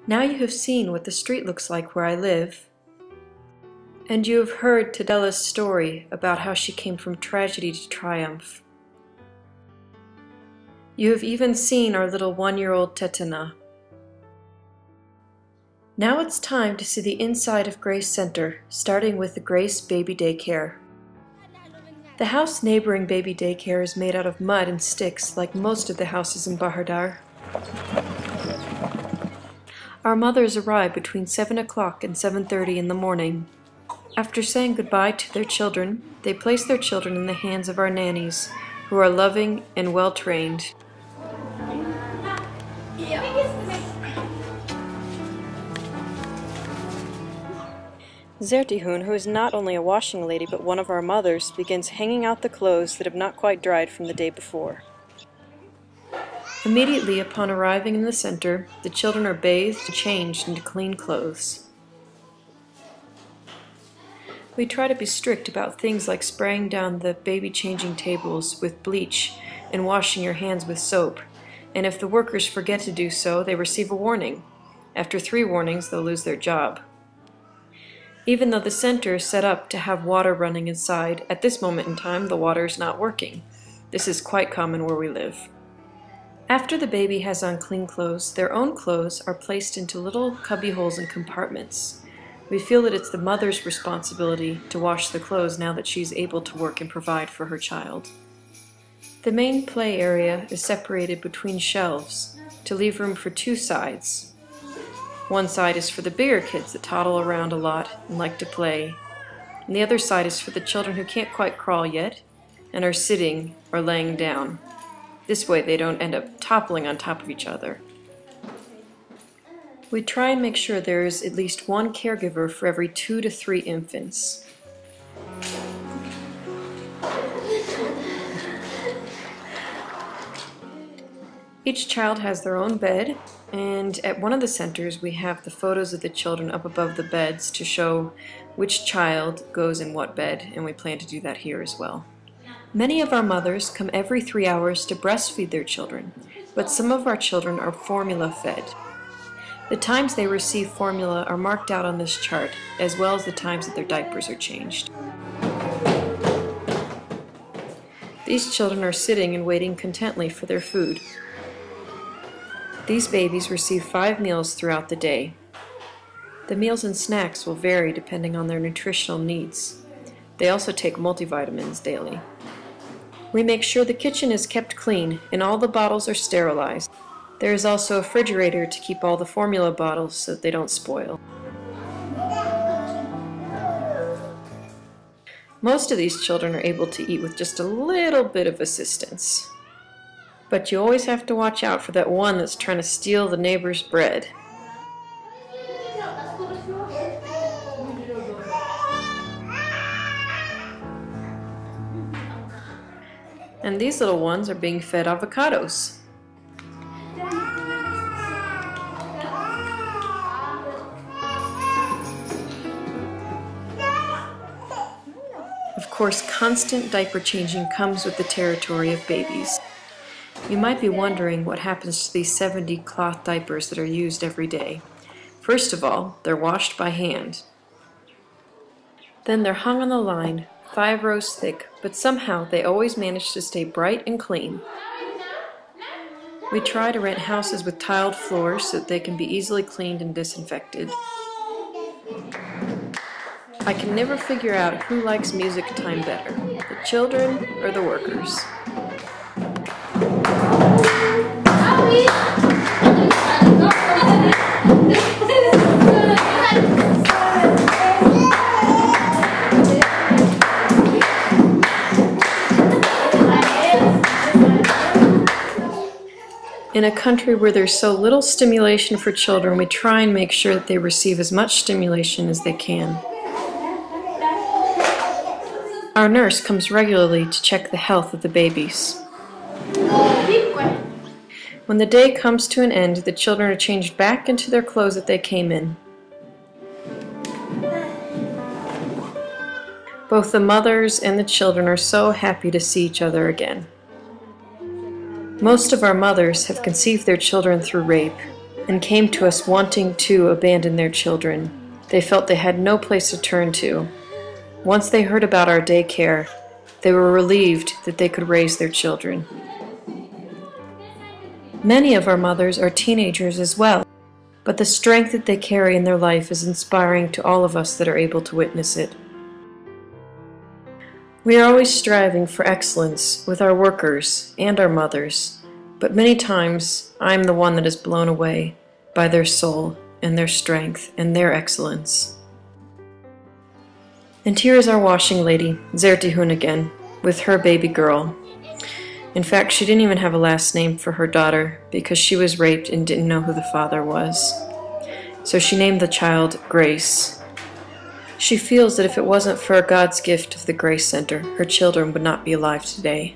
Now you have seen what the street looks like where I live, and you have heard Tadella's story about how she came from tragedy to triumph. You have even seen our little 1-year-old Tetana. Now it's time to see the inside of Grace Center, starting with the Grace Baby Daycare. The house neighboring Baby Daycare is made out of mud and sticks like most of the houses in Bahir Dar. Our mothers arrive between 7 o'clock and 7:30 in the morning. After saying goodbye to their children, they place their children in the hands of our nannies, who are loving and well-trained. Zertihun, who is not only a washing lady but one of our mothers, begins hanging out the clothes that have not quite dried from the day before. Immediately upon arriving in the center, the children are bathed and changed into clean clothes. We try to be strict about things like spraying down the baby changing tables with bleach and washing your hands with soap, and if the workers forget to do so, they receive a warning. After 3 warnings, they'll lose their job. Even though the center is set up to have water running inside, at this moment in time the water is not working. This is quite common where we live. After the baby has on clean clothes, their own clothes are placed into little cubby holes and compartments. We feel that it's the mother's responsibility to wash the clothes now that she's able to work and provide for her child. The main play area is separated between shelves to leave room for 2 sides. One side is for the bigger kids that toddle around a lot and like to play, and the other side is for the children who can't quite crawl yet and are sitting or laying down. This way they don't end up toppling on top of each other. We try and make sure there is at least 1 caregiver for every 2 to 3 infants. Each child has their own bed, and at one of the centers we have the photos of the children up above the beds to show which child goes in what bed, and we plan to do that here as well. Many of our mothers come every 3 hours to breastfeed their children, but some of our children are formula fed. The times they receive formula are marked out on this chart, as well as the times that their diapers are changed. These children are sitting and waiting contently for their food. These babies receive 5 meals throughout the day. The meals and snacks will vary depending on their nutritional needs. They also take multivitamins daily. We make sure the kitchen is kept clean and all the bottles are sterilized. There is also a refrigerator to keep all the formula bottles so that they don't spoil. Most of these children are able to eat with just a little bit of assistance. But you always have to watch out for that one that's trying to steal the neighbor's bread. And these little ones are being fed avocados. Of course, constant diaper changing comes with the territory of babies. You might be wondering what happens to these 70 cloth diapers that are used every day. First of all, they're washed by hand. Then they're hung on the line, 5 rows thick, but somehow they always manage to stay bright and clean. We try to rent houses with tiled floors so that they can be easily cleaned and disinfected. I can never figure out who likes music time better, the children or the workers. In a country where there's so little stimulation for children, we try and make sure that they receive as much stimulation as they can. Our nurse comes regularly to check the health of the babies. When the day comes to an end, the children are changed back into their clothes that they came in. Both the mothers and the children are so happy to see each other again. Most of our mothers have conceived their children through rape, and came to us wanting to abandon their children. They felt they had no place to turn to. Once they heard about our daycare, they were relieved that they could raise their children. Many of our mothers are teenagers as well, but the strength that they carry in their life is inspiring to all of us that are able to witness it. We are always striving for excellence with our workers and our mothers, but many times I am the one that is blown away by their soul and their strength and their excellence. And here is our washing lady, Zertihun again, with her baby girl. In fact, she didn't even have a last name for her daughter because she was raped and didn't know who the father was. So she named the child Grace. She feels that if it wasn't for God's gift of the Grace Center, her children would not be alive today.